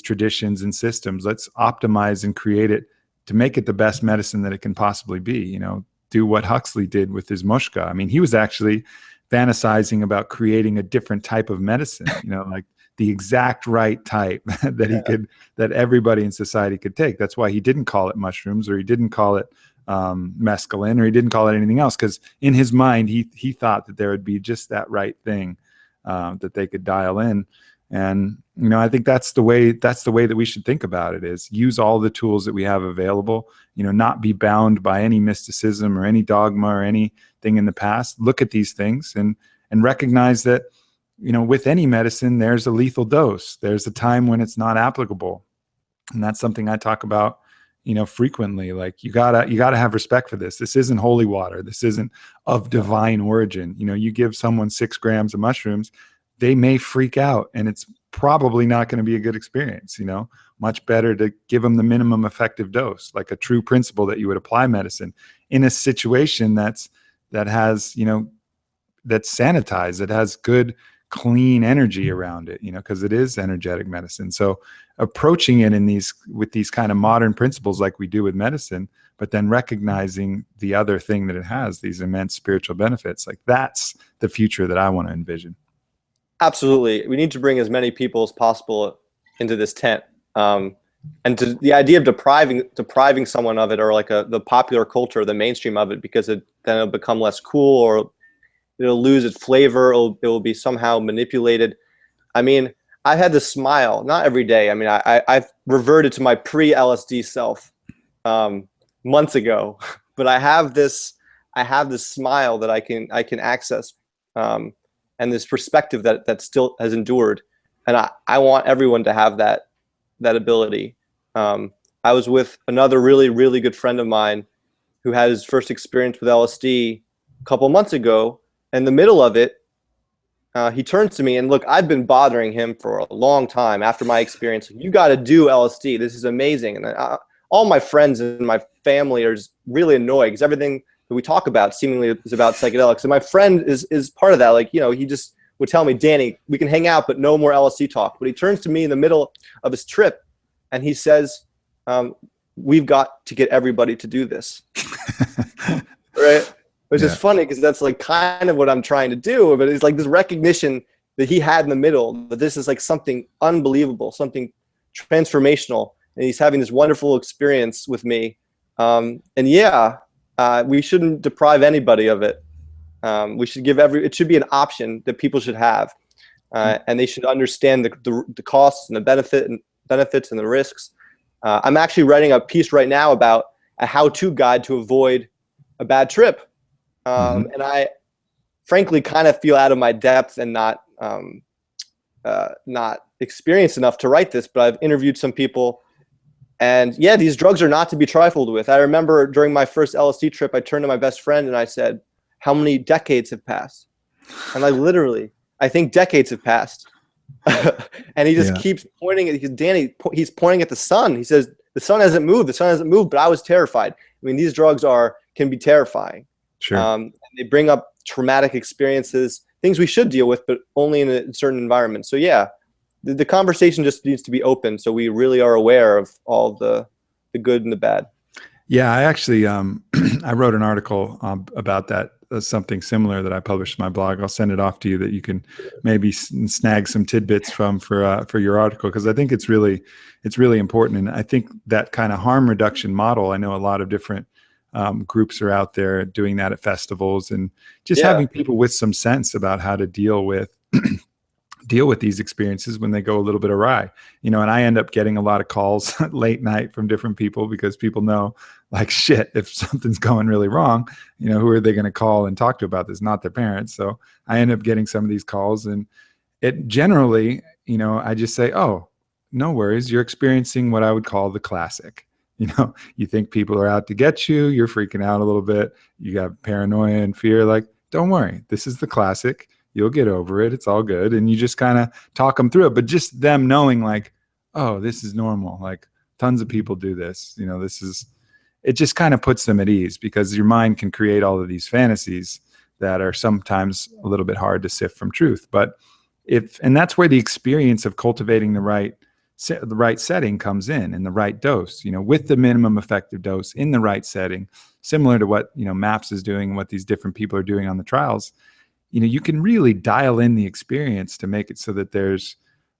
traditions and systems. Let's optimize and create it to make it the best medicine that it can possibly be. Do what Huxley did with his mushka. I mean, he was actually fantasizing about creating a different type of medicine, like the exact right type that everybody in society could take. That's why he didn't call it mushrooms, or he didn't call it mescaline, or he didn't call it anything else. Because in his mind, he thought that there would be just that right thing that they could dial in. And, I think that's the way that we should think about it, is use all the tools that we have available, not be bound by any mysticism or any dogma or anything in the past. Look at these things and recognize that, with any medicine, there's a lethal dose. There's a time when it's not applicable. And that's something I talk about, frequently. Like, you gotta have respect for this. This isn't holy water. This isn't of divine origin. You give someone 6 grams of mushrooms, they may freak out, and it's probably not going to be a good experience. Much better to give them the minimum effective dose, like a true principle that you would apply medicine in a situation that's sanitized, that has good, clean energy around it, because it is energetic medicine. So approaching it with these kind of modern principles like we do with medicine, but then recognizing the other thing that it has, these immense spiritual benefits, like that's the future that I want to envision. Absolutely. We need to bring as many people as possible into this tent. And the idea of depriving someone of it, or like the popular culture, the mainstream of it, because then it'll become less cool, or it'll lose its flavor. It will be somehow manipulated. I mean, I've had this smile, not every day. I mean, I've reverted to my pre-LSD self months ago, but I have this smile that I can access. And this perspective that still has endured. And I want everyone to have that ability. I was with another really, really good friend of mine who had his first experience with LSD a couple months ago. In the middle of it, he turns to me, and look, I've been bothering him for a long time after my experience. You got to do LSD. This is amazing. And all my friends and my family are just really annoyed, because everything that we talk about seemingly is about psychedelics. And my friend is part of that. Like, he just would tell me, Danny, we can hang out, but no more LSD talk. But he turns to me in the middle of his trip and he says, we've got to get everybody to do this. Right? Which is funny, because that's like kind of what I'm trying to do. But it's like this recognition that he had in the middle, that this is like something unbelievable, something transformational. And he's having this wonderful experience with me. We shouldn't deprive anybody of it. We should it should be an option that people should have, and they should understand the costs and the benefits and the risks. I'm actually writing a piece right now about a how-to guide to avoid a bad trip, and I, frankly, kind of feel out of my depth and not experienced enough to write this. But I've interviewed some people. And yeah, these drugs are not to be trifled with. I remember during my first LSD trip, I turned to my best friend and I said, how many decades have passed? And like literally, I think decades have passed. And he just keeps pointing at Danny. He's pointing at the sun. He says, the sun hasn't moved. The sun hasn't moved, but I was terrified. I mean, these drugs can be terrifying. Sure. They bring up traumatic experiences, things we should deal with, but only in a certain environment. So yeah, the conversation just needs to be open, so we really are aware of all the good and the bad. Yeah, I actually I wrote an article about that, something similar that I published in my blog. I'll send it off to you that you can maybe snag some tidbits from for your article, because I think it's really important. And I think that kind of harm reduction model, I know a lot of different groups are out there doing that at festivals, and just having people with some sense about how to deal with these experiences when they go a little bit awry, and I end up getting a lot of calls late night from different people, because people know, like, shit, if something's going really wrong, who are they going to call and talk to about this? Not their parents. So I end up getting some of these calls, and it generally, I just say, oh, no worries. You're experiencing what I would call the classic. You think people are out to get you. You're freaking out a little bit. You got paranoia and fear. Like, don't worry. This is the classic. You'll get over it. It's all good. And you just kind of talk them through it. But just them knowing, like, oh, this is normal. Like, tons of people do this. It just kind of puts them at ease, because your mind can create all of these fantasies that are sometimes a little bit hard to sift from truth. But and that's where the experience of cultivating the right setting comes in, and the right dose, with the minimum effective dose in the right setting, similar to what, MAPS is doing, what these different people are doing on the trials. You can really dial in the experience to make it so that there's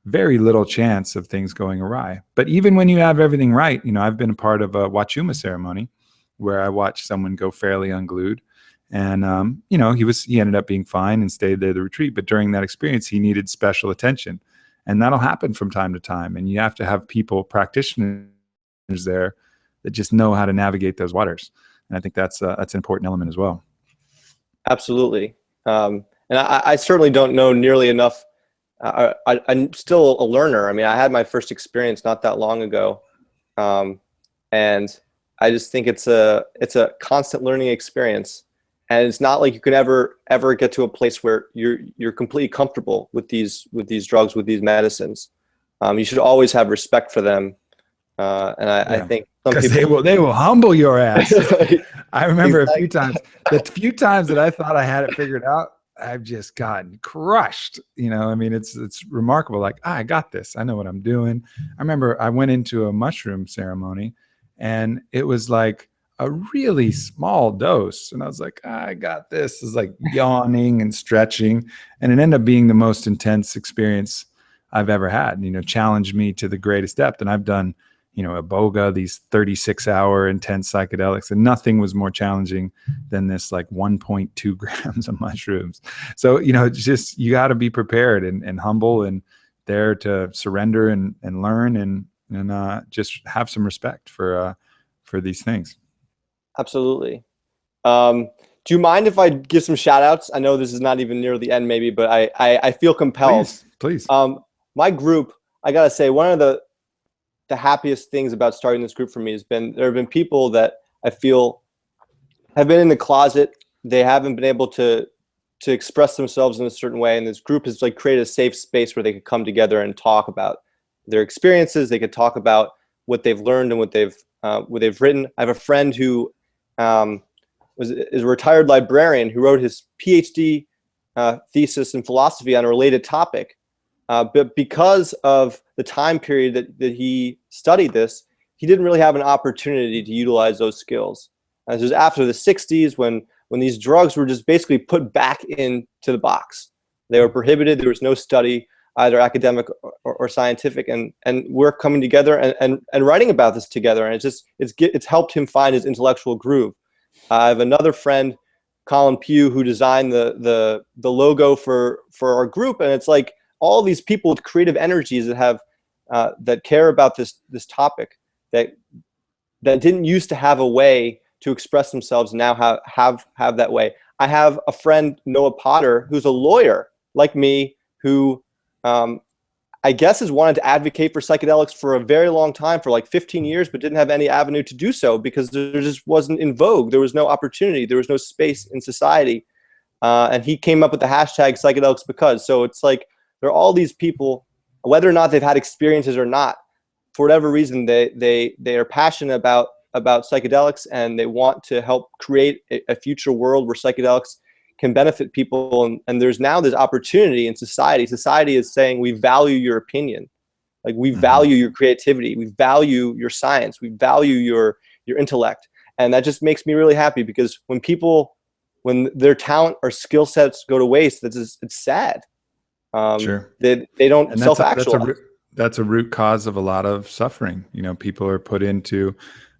very little chance of things going awry. But even when you have everything right, I've been a part of a Wachuma ceremony where I watched someone go fairly unglued, and he ended up being fine and stayed there the retreat. But during that experience, he needed special attention, and that'll happen from time to time. And you have to have practitioners there that just know how to navigate those waters. And I think that's an important element as well. Absolutely. And I certainly don't know nearly enough. I'm still a learner. I mean, I had my first experience not that long ago, and I just think it's a constant learning experience. And it's not like you can ever get to a place where you're completely comfortable with these drugs, with these medicines. You should always have respect for them. I think because they will humble your ass. I remember a few times, the few times that I thought I had it figured out, I've just gotten crushed. It's remarkable. Like, I got this. I know what I'm doing. I remember I went into a mushroom ceremony, and it was like a really small dose. And I was like, I got this. It was like yawning and stretching. And it ended up being the most intense experience I've ever had, challenged me to the greatest depth. And I've done, iboga, these 36-hour intense psychedelics, and nothing was more challenging than this, like 1.2 grams of mushrooms. So, it's just, you got to be prepared and humble and there to surrender and learn and just have some respect for these things. Absolutely. Do you mind if I give some shout outs? I know this is not even near the end maybe, but I feel compelled. Please. My group, I got to say, one of the happiest things about starting this group for me there have been people that I feel have been in the closet. They haven't been able to express themselves in a certain way. And this group has like created a safe space where they could come together and talk about their experiences. They could talk about what they've learned and what they've written. I have a friend who is a retired librarian who wrote his PhD thesis in philosophy on a related topic. But because of the time period that he studied this, he didn't really have an opportunity to utilize those skills. This was after the 60s when these drugs were just basically put back into the box. They were prohibited. There was no study, either academic or scientific, and we're coming together and writing about this together. And it's helped him find his intellectual groove. I have another friend, Colin Pugh, who designed the logo for our group, and it's like all these people with creative energies that care about this topic that didn't used to have a way to express themselves, now have that way. I have a friend, Noah Potter, who's a lawyer like me, who I guess has wanted to advocate for psychedelics for a very long time, for like 15 years, but didn't have any avenue to do so because there just wasn't in vogue. There was no opportunity. There was no space in society. and he came up with the hashtag psychedelics because. So it's like there are all these people, whether or not they've had experiences or not, for whatever reason, they are passionate about psychedelics, and they want to help create a future world where psychedelics can benefit people. And there's now this opportunity in society. Society is saying, we value your opinion. Like, we value your creativity. We value your science. We value your intellect. And that just makes me really happy, because when their talent or skill sets go to waste, it's sad. Sure. They don't self-actualize. That's a root cause of a lot of suffering. People are put into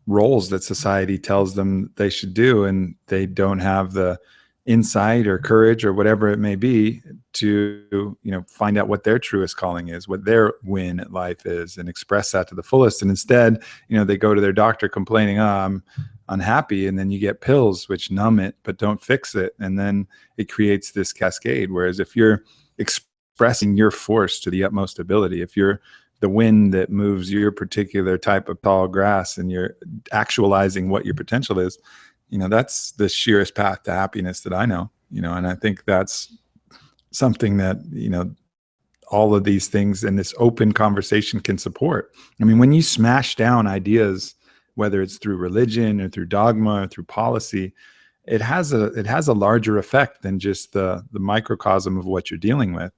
roles that society tells them they should do, and they don't have the insight or courage or whatever it may be to find out what their truest calling is, what their win at life is, and express that to the fullest. And instead, they go to their doctor complaining, I'm unhappy, and then you get pills which numb it but don't fix it, and then it creates this cascade. Whereas if you're expressing your force to the utmost ability, if you're the wind that moves your particular type of tall grass, and you're actualizing what your potential is, that's the sheerest path to happiness that I know. And I think that's something that all of these things and this open conversation can support. I mean, when you smash down ideas, whether it's through religion or through dogma or through policy, it has a larger effect than just the microcosm of what you're dealing with.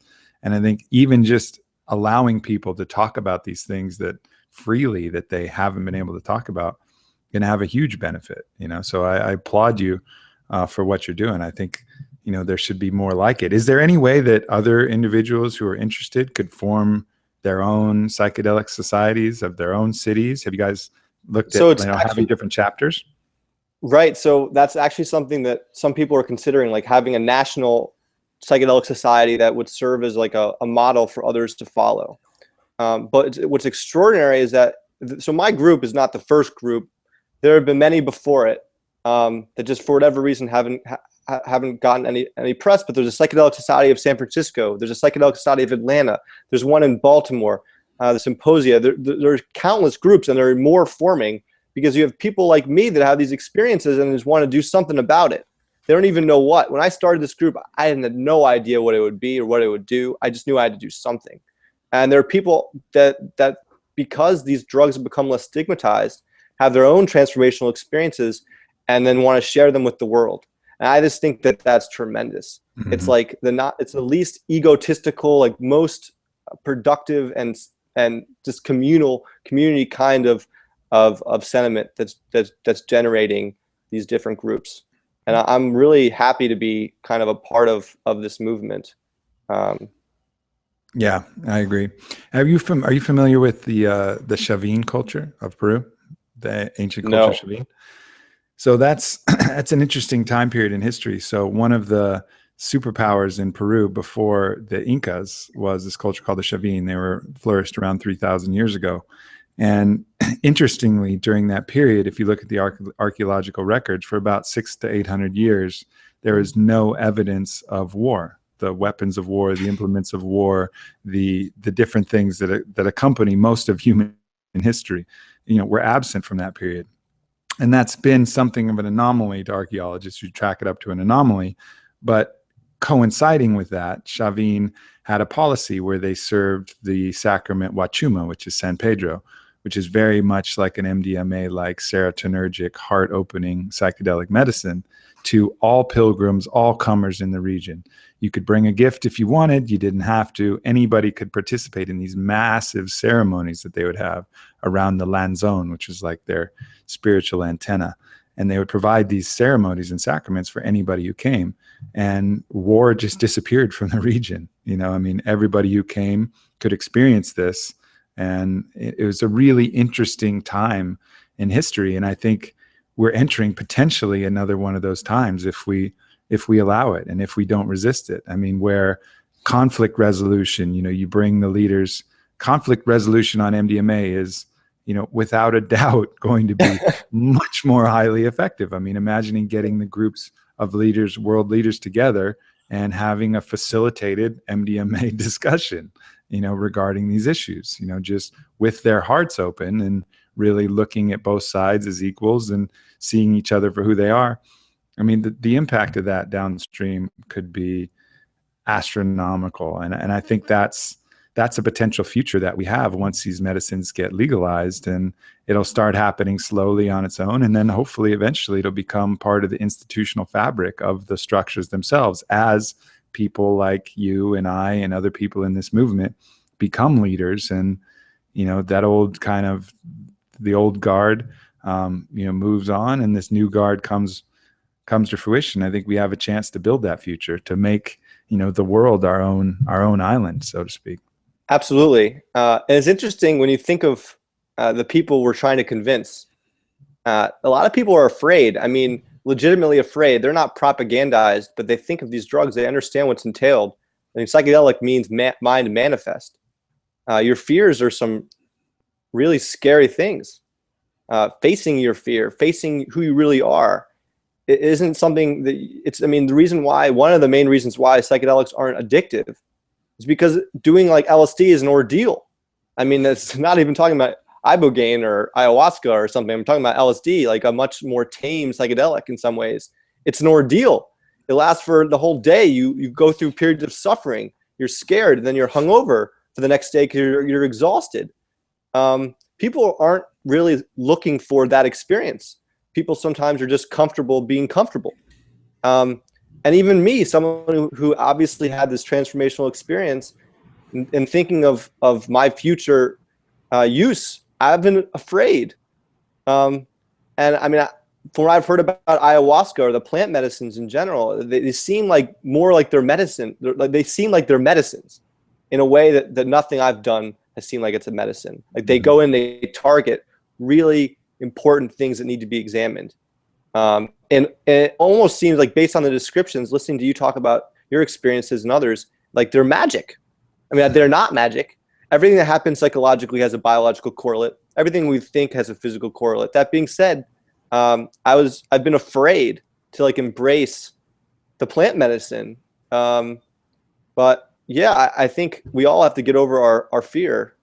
And I think even just allowing people to talk about these things that freely that they haven't been able to talk about can have a huge benefit. So I applaud you for what you're doing. I think there should be more like it. Is there any way that other individuals who are interested could form their own psychedelic societies of their own cities? Have you guys looked at having different chapters? Right. So that's actually something that some people are considering, like having a national psychedelic society that would serve as like a model for others to follow. But what's extraordinary is that, so my group is not the first group. There have been many before it that just for whatever reason haven't gotten any press. But there's a Psychedelic Society of San Francisco. There's a Psychedelic Society of Atlanta. There's one in Baltimore. The Symposia. There's countless groups, and there are more forming, because you have people like me that have these experiences and just want to do something about it. They don't even know what. When I started this group, I had no idea what it would be or what it would do. I just knew I had to do something. And there are people that because these drugs have become less stigmatized, have their own transformational experiences, and then want to share them with the world. And I just think that that's tremendous. Mm-hmm. It's like it's the least egotistical, like most productive and just community kind of sentiment that's generating these different groups. And I'm really happy to be kind of a part of this movement. Yeah, I agree. Are you familiar with the Chavin culture of Peru, the ancient culture Chavin? So that's an interesting time period in history. So one of the superpowers in Peru before the Incas was this culture called the Chavin. They were flourished around 3,000 years ago. And interestingly, during that period, if you look at the archaeological records, for about 600 to 800 years, there is no evidence of war. The weapons of war, the implements of war, the different things that accompany most of human history, were absent from that period. And that's been something of an anomaly to archaeologists who track it up to an anomaly. But coinciding with that, Chavin had a policy where they served the sacrament Wachuma, which is San Pedro, which is very much like an MDMA-like serotonergic, heart-opening psychedelic medicine, to all pilgrims, all comers in the region. You could bring a gift if you wanted. You didn't have to. Anybody could participate in these massive ceremonies that they would have around the Lanzón, which is like their spiritual antenna. And they would provide these ceremonies and sacraments for anybody who came. And war just disappeared from the region. Everybody who came could experience this. And it was a really interesting time in history. And I think we're entering potentially another one of those times if we allow it and if we don't resist it. Where conflict resolution, you bring the leaders, conflict resolution on MDMA is, without a doubt going to be much more highly effective. Imagining getting the groups of leaders, world leaders together and having a facilitated MDMA discussion, regarding these issues, just with their hearts open and really looking at both sides as equals and seeing each other for who they are. I mean, the impact of that downstream could be astronomical. And I think that's a potential future that we have once these medicines get legalized, and it'll start happening slowly on its own. And then hopefully eventually it'll become part of the institutional fabric of the structures themselves, as people like you and I and other people in this movement become leaders. And, that old kind of, the old guard, moves on, and this new guard comes to fruition. I think we have a chance to build that future, to make, the world our own island, so to speak. Absolutely. And it's interesting when you think of the people we're trying to convince. A lot of people are afraid. I mean, legitimately afraid. They're not propagandized, but they think of these drugs. They understand what's entailed. I mean, psychedelic means mind manifest. Your fears are some really scary things. Facing your fear, facing who you really are, it isn't something that one of the main reasons why psychedelics aren't addictive is because doing like LSD is an ordeal. I mean, that's not even talking about ibogaine or ayahuasca or something. I'm talking about LSD, like a much more tame psychedelic in some ways. It's an ordeal. It lasts for the whole day. You go through periods of suffering. You're scared, and then you're hungover for the next day because you're exhausted. People aren't really looking for that experience. People sometimes are just comfortable being comfortable. And even me, someone who obviously had this transformational experience, and thinking of my future use, I've been afraid. And I mean, from what I've heard about ayahuasca or the plant medicines in general, they seem like more like their medicine. They seem like they're medicines in a way that nothing I've done has seemed like it's a medicine. Like they go in, they target really important things that need to be examined. And it almost seems like, based on the descriptions, listening to you talk about your experiences and others, like they're magic. I mean, they're not magic. Everything that happens psychologically has a biological correlate. Everything we think has a physical correlate. That being said, I've been afraid to like embrace the plant medicine. But yeah, I think we all have to get over our fear.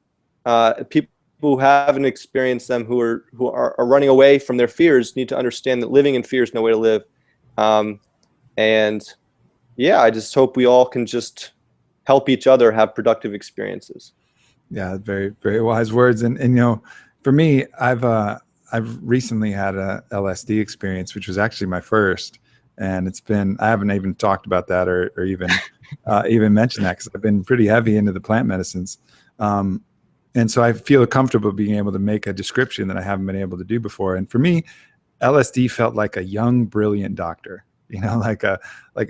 People who haven't experienced them, who are running away from their fears, need to understand that living in fear is no way to live. And yeah, I just hope we all can just help each other have productive experiences. Yeah, very, very wise words. And for me, I've recently had a LSD experience, which was actually my first, and I haven't even talked about that or even mentioned that, because I've been pretty heavy into the plant medicines. And so I feel comfortable being able to make a description that I haven't been able to do before. And for me, LSD felt like a young, brilliant doctor, like a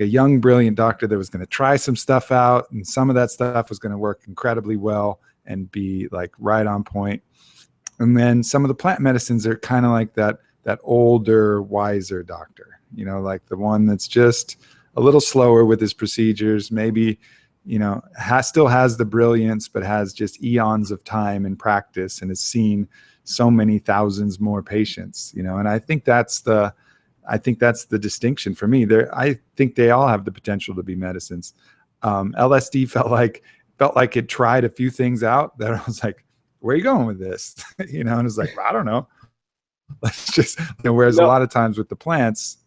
young, brilliant doctor that was going to try some stuff out, and some of that stuff was going to work incredibly well and be like right on point. And then some of the plant medicines are kind of like that older, wiser doctor, like the one that's just a little slower with his procedures, maybe, still has the brilliance, but has just eons of time and practice and has seen so many thousands more patients, and I think that's the distinction for me. I think they all have the potential to be medicines. LSD felt like it tried a few things out that I was like, where are you going with this? And it's like, I don't know. Let's just, whereas a lot of times with the plants,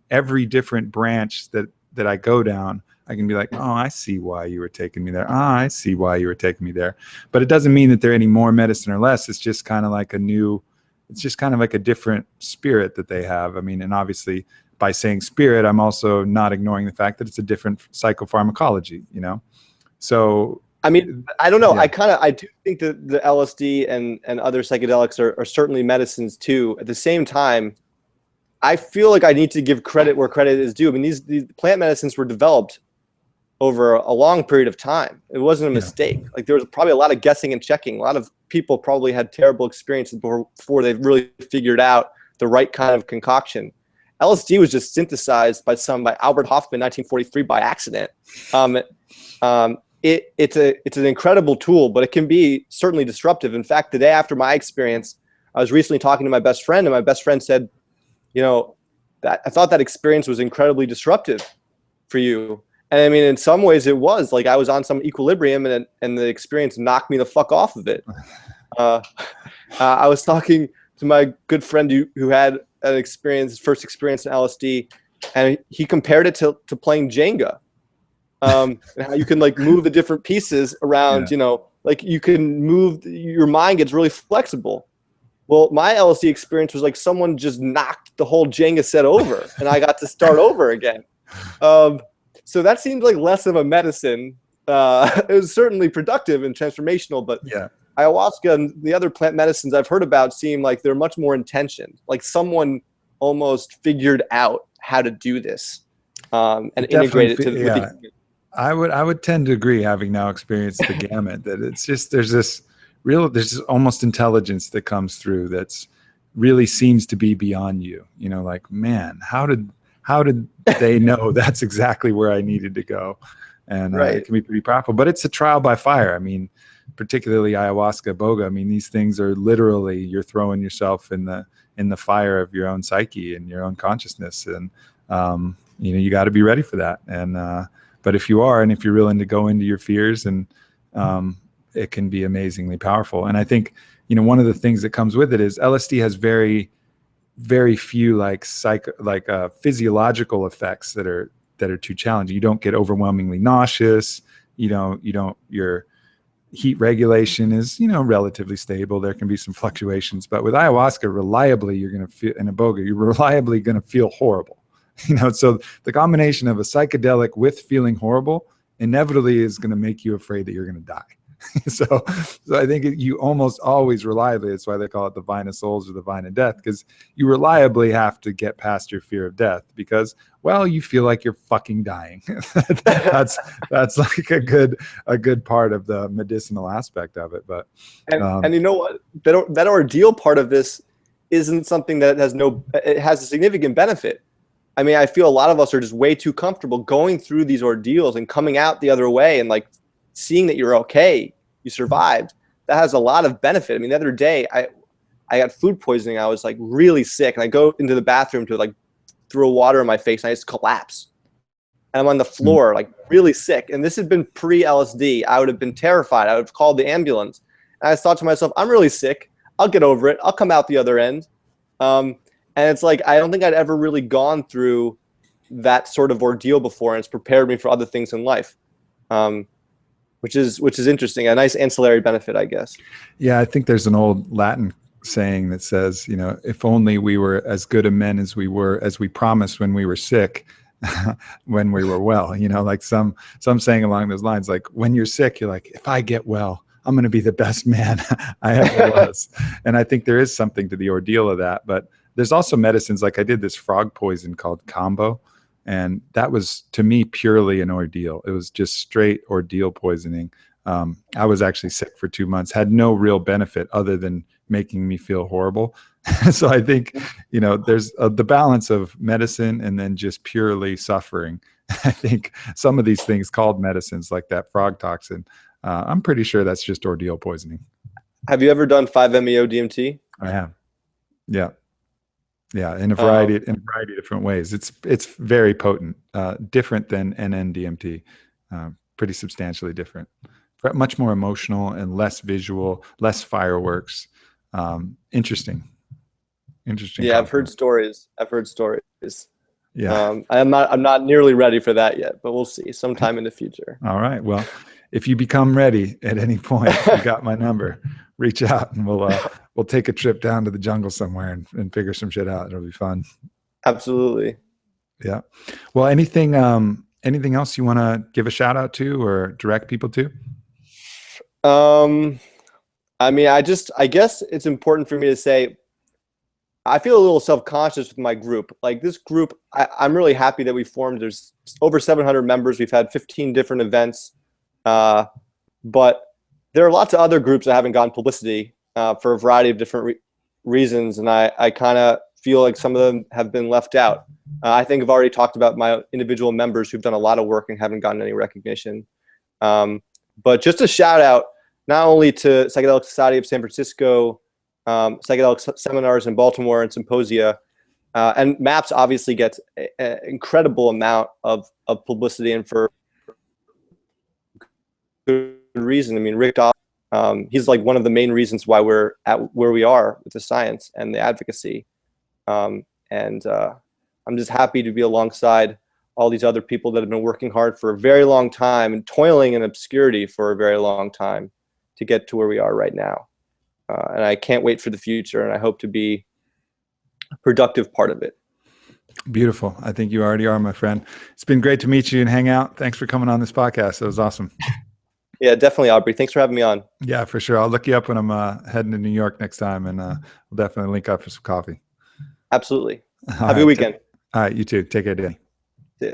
every different branch that I go down, I can be like, oh, I see why you were taking me there. Oh, I see why you were taking me there. But it doesn't mean that they're any more medicine or less. It's just kind of like a different spirit that they have. I mean, and obviously by saying spirit, I'm also not ignoring the fact that it's a different psychopharmacology, So, I mean, I don't know. Yeah. I do think that the LSD and other psychedelics are certainly medicines too. At the same time, I feel like I need to give credit where credit is due. I mean, these plant medicines were developed over a long period of time. It wasn't a mistake. Like there was probably a lot of guessing and checking. A lot of people probably had terrible experiences before they really figured out the right kind of concoction. LSD was just synthesized by Albert Hoffman in 1943 by accident. It's an incredible tool, but it can be certainly disruptive. In fact, the day after my experience, I was recently talking to my best friend, and my best friend said, that I thought that experience was incredibly disruptive for you. And I mean, in some ways it was. Like I was on some equilibrium, and the experience knocked me the fuck off of it. I was talking to my good friend who had first experience in LSD, and he compared it to playing Jenga, and how you can like move the different pieces around. You know, like you can move, your mind gets really flexible. Well, my LSD experience was like someone just knocked the whole Jenga set over, and I got to start over again. So that seemed like less of a medicine. It was certainly productive and transformational, but ayahuasca and the other plant medicines I've heard about seem like they're much more intentioned. Like someone almost figured out how to do this and integrate it to. I would tend to agree, having now experienced the gamut, that it's just there's this almost intelligence that comes through that's really seems to be beyond you. You know, like, man, how did they know that's exactly where I needed to go? And it can be pretty powerful, but it's a trial by fire. I mean, particularly ayahuasca, boga. I mean, these things are literally, you're throwing yourself in the fire of your own psyche and your own consciousness, and you know, you got to be ready for that. And but if you are, and if you're willing to go into your fears, and it can be amazingly powerful. And I think, you know, one of the things that comes with it is LSD has very, very few like physiological effects that are too challenging. You don't get overwhelmingly nauseous. Your heat regulation is, you know, relatively stable. There can be some fluctuations, but with ayahuasca, reliably, you're going to feel, in iboga, you're reliably going to feel horrible. You know, so the combination of a psychedelic with feeling horrible inevitably is going to make you afraid that you're going to die. So I think you almost always reliably, that's why they call it the vine of souls or the vine of death, because you reliably have to get past your fear of death, because, well, you feel like you're fucking dying. that's like a good part of the medicinal aspect of it. But and you know what, that ordeal part of this isn't something that it has a significant benefit. I mean, I feel a lot of us are just way too comfortable going through these ordeals and coming out the other way and like seeing that you're okay, you survived. That has a lot of benefit. I mean, the other day I got food poisoning. I was like really sick, and I go into the bathroom to like throw water in my face, and I just collapse. And I'm on the floor, like really sick. And this had been pre-LSD. I would have been terrified. I would have called the ambulance. And I thought to myself, I'm really sick. I'll get over it. I'll come out the other end. And it's like, I don't think I'd ever really gone through that sort of ordeal before, and it's prepared me for other things in life. Which is interesting, a nice ancillary benefit, I guess. Yeah, I think there's an old Latin saying that says, you know, if only we were as good a men as we promised when we were sick, when we were well. You know, like some saying along those lines, like when you're sick, you're like, if I get well, I'm going to be the best man I ever was. And I think there is something to the ordeal of that. But there's also medicines, like I did this frog poison called Combo. And that was, to me, purely an ordeal. It was just straight ordeal poisoning. I was actually sick for 2 months, had no real benefit other than making me feel horrible. So I think, you know, there's the balance of medicine and then just purely suffering. I think some of these things called medicines, like that frog toxin, I'm pretty sure that's just ordeal poisoning. Have you ever done 5-MeO DMT? I have. Yeah. Yeah, in a variety of different ways. It's very potent, different than NN-DMT, pretty substantially different, but much more emotional and less visual, less fireworks. Interesting. Yeah, compliment. I've heard stories. Yeah, I'm not nearly ready for that yet, but we'll see sometime in the future. All right. Well, if you become ready at any point, you got my number. Reach out, and we'll take a trip down to the jungle somewhere and figure some shit out. It'll be fun. Absolutely. Yeah. Well, anything else you want to give a shout out to or direct people to? I mean, I guess it's important for me to say, I feel a little self-conscious with my group. Like this group, I'm really happy that we formed. There's over 700 members. We've had 15 different events. But there are lots of other groups that haven't gotten publicity for a variety of different reasons, and I kind of feel like some of them have been left out. I think I've already talked about my individual members who've done a lot of work and haven't gotten any recognition. But just a shout out, not only to Psychedelics Society of San Francisco, Psychedelic Seminars in Baltimore and Symposia, and MAPS obviously gets an incredible amount of publicity, and for good reason. I mean, Rick Dobb, he's like one of the main reasons why we're at where we are with the science and the advocacy. And I'm just happy to be alongside all these other people that have been working hard for a very long time and toiling in obscurity for a very long time to get to where we are right now. And I can't wait for the future, and I hope to be a productive part of it. Beautiful. I think you already are, my friend. It's been great to meet you and hang out. Thanks for coming on this podcast. It was awesome. Yeah, definitely, Aubrey. Thanks for having me on. Yeah, for sure. I'll look you up when I'm heading to New York next time, and we'll definitely link up for some coffee. Absolutely. Have a good weekend. All right, you too. Take care, Danny. See ya.